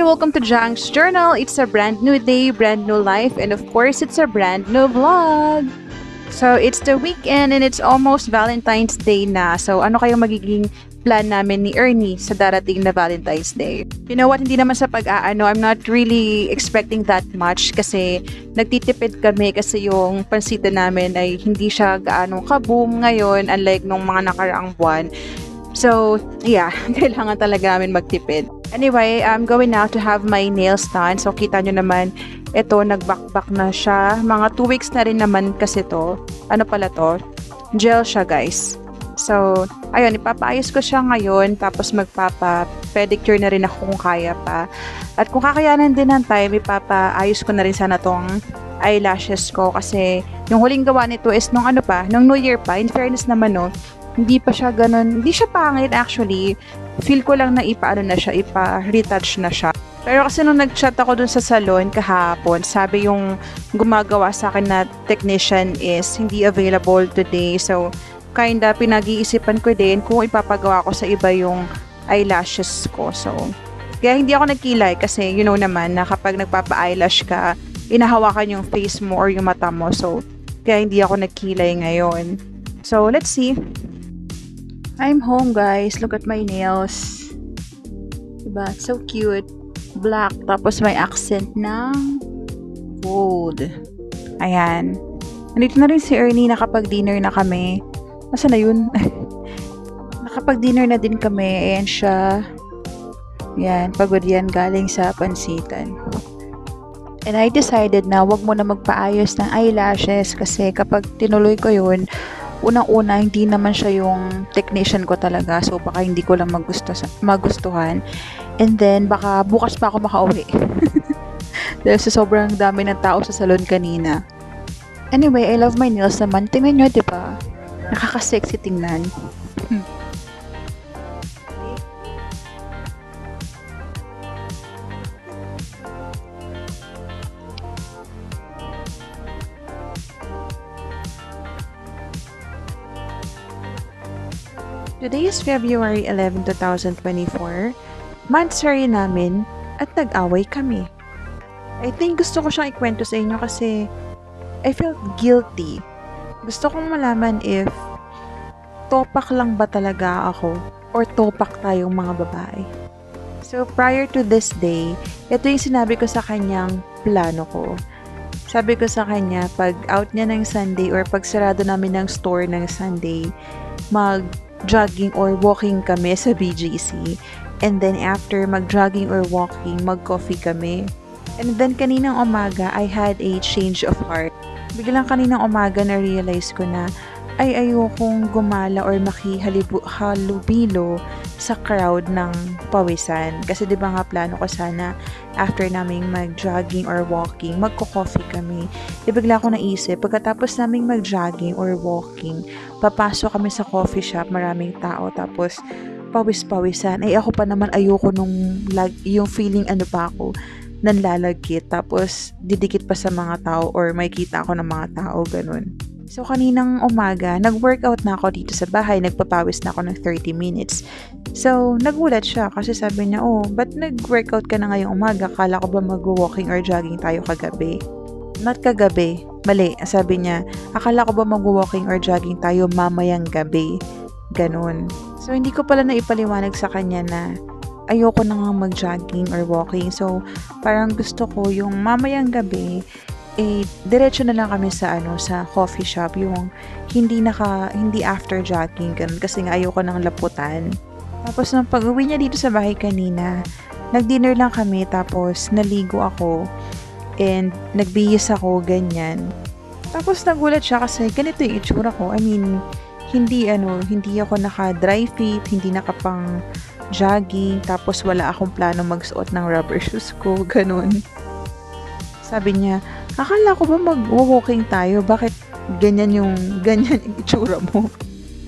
welcome to Jang's Journal. It's a brand new day, brand new life, and of course, it's a brand new vlog. So, it's the weekend and it's almost Valentine's Day na. So, ano kayong magiging plan namin ni Ernie sa darating na Valentine's Day? You know what, hindi naman sa pag-aano, I'm not really expecting that much kasi nagtitipid kami kasi yung pansita namin ay hindi siya gaano kaboom ngayon unlike nung mga nakaraang buwan. So, yeah, kailangan talaga namin magtipid. Anyway, I'm going now to have my nails done. So, kita nyo naman, ito, nagbakbak na siya. Mga 2 weeks na rin naman kasi to. Ano pala to? Gel siya, guys. So, ayun, ipapaayos ko siya ngayon. Tapos, magpapa-pedicure na rin ako kung kaya pa. At kung kakayanan din ng time, ipapaayos ko na rin sana tong eyelashes ko. Kasi, yung huling gawa nito is nung nung New Year pa. In fairness naman, no, hindi pa siya ganun. Hindi siya pangit, actually. Feel ko lang na ipa-retouch na siya. Pero kasi nung nag-chat ako dun sa salon kahapon, sabi yung gumagawa sa akin na technician is hindi available today. So, kinda pinag-iisipan ko din kung ipapagawa ko sa iba yung eyelashes ko. So, kaya hindi ako nagkilay kasi you know naman na kapag nagpapa-eyelash ka, inahawakan yung face mo or yung mata mo. So, kaya hindi ako nagkilay ngayon. So, let's see. I'm home, guys. Look at my nails. Diba? It's so cute. Black. Tapos may accent ng gold. Ayan. Nandito na rin si Ernie. Nakapag-dinner na kami. Nasaan na yun? Nakapag-dinner na din kami. Ayan siya. Yan. Pagod yan. Galing sa pansitan. And I decided na wag mo na magpaayos ng eyelashes kasi kapag tinuloy ko yun, unang-una, hindi naman siya yung technician ko talaga. So, baka hindi ko lang magustuhan. And then, baka bukas pa ako makauwi. Dahil sa sobrang dami ng tao sa salon kanina. Anyway, I love my nails naman. Tingnan nyo, diba? Nakaka-sexy tingnan. Today is February 11, 2024. Monthsary namin at nag-away kami. I think gusto ko siyang ikwento sa inyo kasi I felt guilty. Gusto kong malaman if topak lang ba talaga ako or topak tayong mga babae. So prior to this day, ito yung sinabi ko sa kanyang plano ko. Sabi ko sa kanya, pag out niya ng Sunday or pag sarado namin ng store ng Sunday, mag-jogging or walking kami sa BGC. And then after mag-jogging or walking, mag-coffee kami. And then kaninang umaga, I had a change of heart. Biglang kaninang umaga na-realize ko na ay ayokong gumala or makihalubilo sa crowd ng pawisan. Kasi di ba nga plano ko sana after naming mag-jogging or walking, magko-coffee kami. Bigla ko naisip, pagkatapos naming mag-jogging or walking, papasok kami sa coffee shop, maraming tao, tapos pawis-pawisan. Ay ako pa naman ayoko nung yung feeling pa ako, nanlalagkit, tapos didikit pa sa mga tao or may kita ako ng mga tao, ganun. So, kaninang umaga, nag-workout na ako dito sa bahay. Nagpapawis na ako ng 30 minutes. So, nagulat siya kasi sabi niya, oh, ba't nag-workout ka na ngayong umaga? Kala ko ba mag-walking or jogging tayo kagabi? Not kagabi. Mali. Sabi niya, akala ko ba mag-walking or jogging tayo mamayang gabi? Ganun. So, hindi ko pala naipaliwanag sa kanya na ayoko na nga mag-jogging or walking. So, parang gusto ko yung mamayang gabi, diretso na lang kami sa sa coffee shop, yung hindi after jogging ganun, kasi nga ayoko ng laputan. Tapos nung pag-uwi niya dito sa bahay kanina, nag-dinner lang kami, tapos naligo ako and nagbihis ako, ganyan. Tapos nagulat siya kasi ganito yung itsura ko. I mean, hindi ako naka-dry fit, hindi nakapang jogging, tapos wala akong plano magsuot ng rubber shoes ko, ganun. Sabi niya, akala ko ba mag-walking tayo? Bakit ganyan yung itsura mo?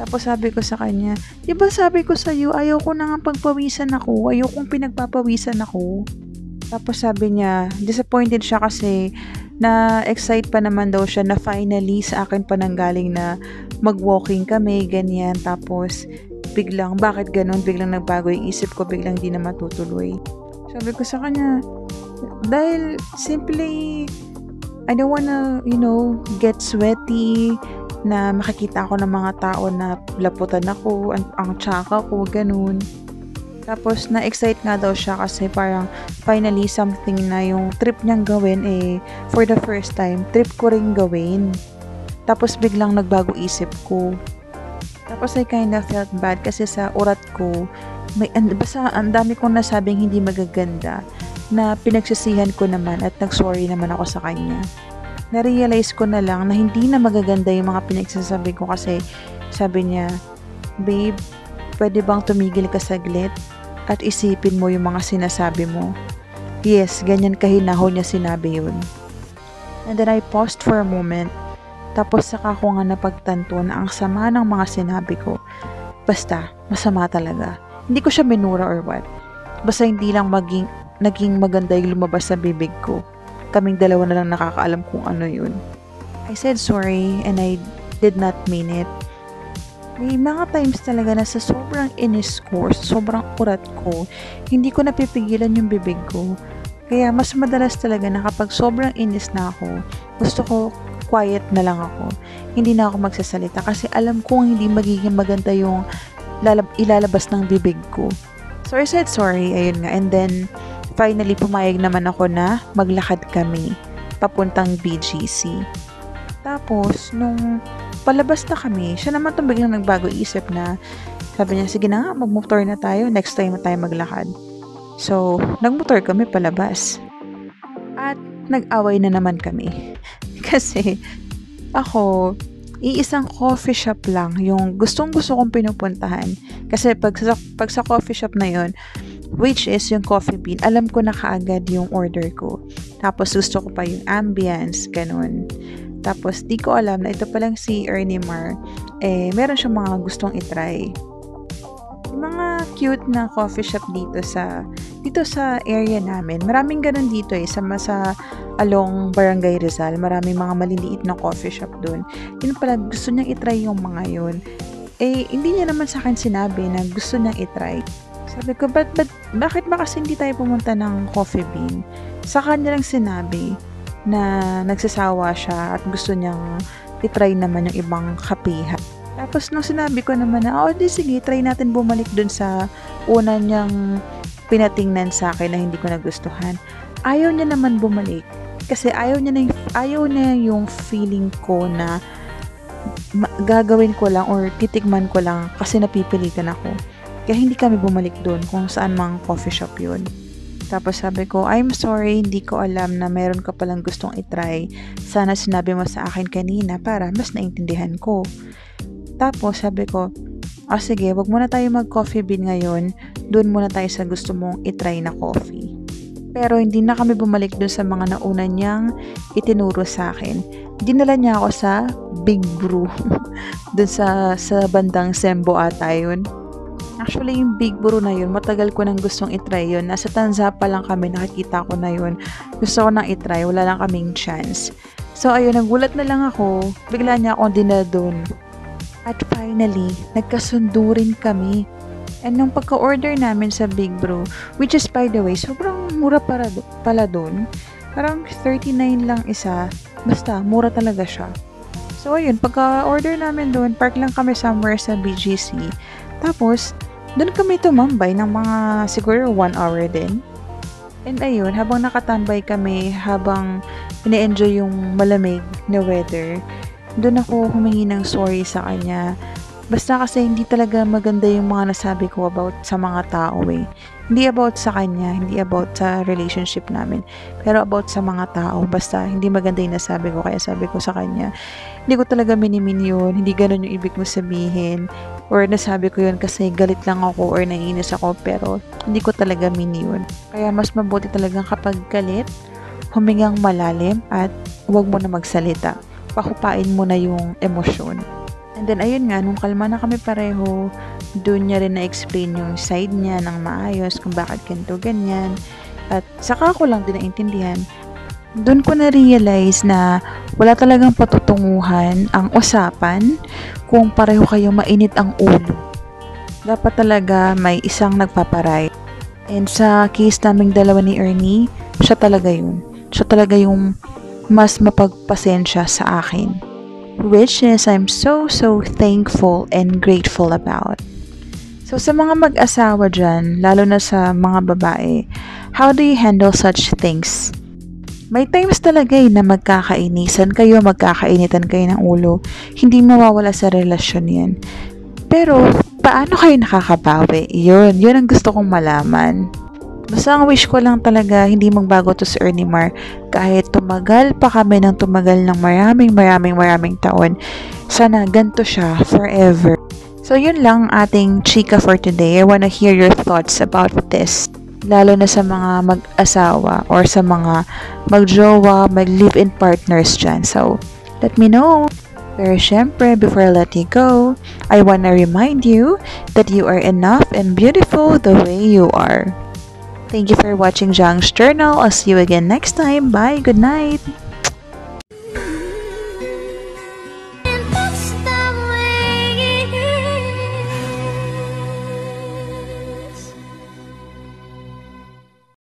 Tapos sabi ko sa kanya, diba sabi ko sa'yo, ayaw ko na nga pagpawisan ako. Ayaw kong pinagpapawisan ako. Tapos sabi niya, disappointed siya kasi na-excite pa naman daw siya na finally sa akin pa nanggaling na mag-walking kami, ganyan. Tapos biglang, bakit ganun? Biglang nagbago yung isip ko, biglang di na matutuloy. Sabi ko sa kanya, dahil simply, I don't wanna, get sweaty, na makikita ako ng mga tao na laputan ako, ang tsaka ko, ganun. Tapos, na-excite nga daw siya kasi parang finally something na yung trip niyang gawin for the first time, trip ko rin gawin. Tapos, biglang nagbago isip ko. Tapos, I kinda felt bad kasi sa urat ko, basta ang dami kong nasabing hindi magaganda na pinagsisihan ko naman at nag-sorry naman ako sa kanya. Na-realize ko na lang na hindi na magaganda yung mga pinagsasabi ko kasi sabi niya, babe, pwede bang tumigil ka saglit at isipin mo yung mga sinasabi mo? Yes, ganyan kahinahon niya sinabi yun. And then I paused for a moment, tapos saka ko nga napagtanto na ang sama ng mga sinabi ko. Basta, masama talaga. Hindi ko siya minura or what. Basta hindi lang naging maganda yung lumabas sa bibig ko. Kaming dalawa na lang nakakaalam kung ano yun. I said sorry and I did not mean it. May mga times talaga na sa sobrang inis ko, sa sobrang urat ko, hindi ko napipigilan yung bibig ko. Kaya mas madalas talaga na kapag sobrang inis na ako, gusto ko quiet na lang ako. Hindi na ako magsasalita kasi alam kong hindi magiging maganda yung ilalabas ng bibig ko. So I said sorry, ayun nga. And then, finally, pumayag naman ako na maglakad kami papuntang BGC. Tapos, nung palabas na kami, siya naman itong biglang nagbago isip na sabi niya, sige na nga, mag-motor na tayo. Next time na tayo maglakad. So, nag-motor kami palabas. At nag-away na naman kami. Kasi, ako, iisang coffee shop lang yung gustong-gusto kong pinupuntahan. Kasi pag sa coffee shop na yon, which is yung Coffee Bean, alam ko na kaagad yung order ko. Tapos gusto ko pa yung ambience, ganun. Tapos di ko alam na ito palang si Ernie Mar, meron siyang mga gustong itry. Yung mga cute na coffee shop dito sa area namin. Maraming ganun dito sa along Barangay Rizal. Maraming mga maliliit na coffee shop doon. Yun pala, gusto niyang itry yung mga yun. Hindi niya naman sa akin sinabi na gusto niyang itry. Sabi ko, bakit ba kasi hindi tayo pumunta ng Coffee Bean? Sa kanya lang sinabi na nagsasawa siya at gusto niyang itry naman yung ibang kapihan. Tapos nung sinabi ko naman na, di sige, try natin bumalik dun sa una niyang pinatingnan sa akin na hindi ko nagustuhan. Ayaw niya naman bumalik. Kasi ayaw niya yung feeling ko na gagawin ko lang or titikman ko lang kasi napipilitan ako. Kaya hindi kami bumalik doon kung saan mang coffee shop yun. Tapos sabi ko, I'm sorry, hindi ko alam na meron ka palang gustong itry. Sana sinabi mo sa akin kanina para mas naintindihan ko. Tapos sabi ko, sige, wag muna tayo mag-coffee bean ngayon. Doon muna tayo sa gusto mong itry na coffee. Pero hindi na kami bumalik doon sa mga nauna niyang itinuro sa akin. Dinala niya ako sa Big Brew. Doon sa bandang Sembo ata yun. Actually, yung Big Brew na yun, matagal ko nang gustong itry yun. Nasa Tanza pa lang kami, nakikita ko na yun. Gusto ko nang itry, wala lang kaming chance. So, ayun, nagulat na lang ako. Bigla niya akong dinala doon. At finally, nagkasundo rin kami. And nung pagka-order namin sa Big Brew, which is by the way, sobrang mura pala doon. Parang 39 lang isa. Basta, mura talaga siya. So, ayun, pagka-order namin doon, park lang kami somewhere sa BGC. Tapos, doon kami tumambay ng mga siguro 1 hour din. And ayun, habang nakatambay kami, habang ine-enjoy yung malamig na weather, doon ako humingi ng sorry sa kanya. Basta kasi hindi talaga maganda yung mga nasabi ko about sa mga tao Hindi about sa kanya, hindi about sa relationship namin. Pero about sa mga tao. Basta hindi maganda yung nasabi ko. Kaya sabi ko sa kanya, hindi ko talaga minimin yun. Hindi ganun yung ibig mo sabihin. Or nasabi ko yun kasi galit lang ako or naiinis ako. Pero hindi ko talaga mini yun. Kaya mas mabuti talagang kapag galit, humingang malalim at huwag mo na magsalita. Pahupain mo na yung emosyon. And then, ayun nga, nung kalma na kami pareho, doon niya rin na-explain yung side niya ng maayos, kung bakit ganito, ganyan. At saka ko lang din naintindihan. Doon ko na-realize na wala talagang patutunguhan ang usapan kung pareho kayo mainit ang ulo. Dapat talaga may isang nagpaparay. And sa case naming dalawa ni Ernie, siya talaga yun. Siya talaga yung mas mapagpasensya sa akin. Which is I'm so thankful and grateful about. So sa mga mag-asawa dyan, lalo na sa mga babae, how do you handle such things? May times talaga na magkakainisan kayo, magkakainitan kayo ng ulo. Hindi mawawala sa relasyon yan. Pero, paano kayo nakakabawi? Yun ang gusto kong malaman. Basta ang wish ko lang talaga, hindi magbago to si Ernie Mar. Kahit tumagal pa kami ng tumagal ng maraming taon, sana ganito siya forever. So, yun lang ating chika for today. I wanna hear your thoughts about this. Lalo na sa mga mag-asawa or sa mga mag-jowa, mag-live-in partners dyan. So, let me know. Pero syempre, before I let you go, I wanna remind you that you are enough and beautiful the way you are. Thank you for watching Jang's Journal. I'll see you again next time. Bye. Good night.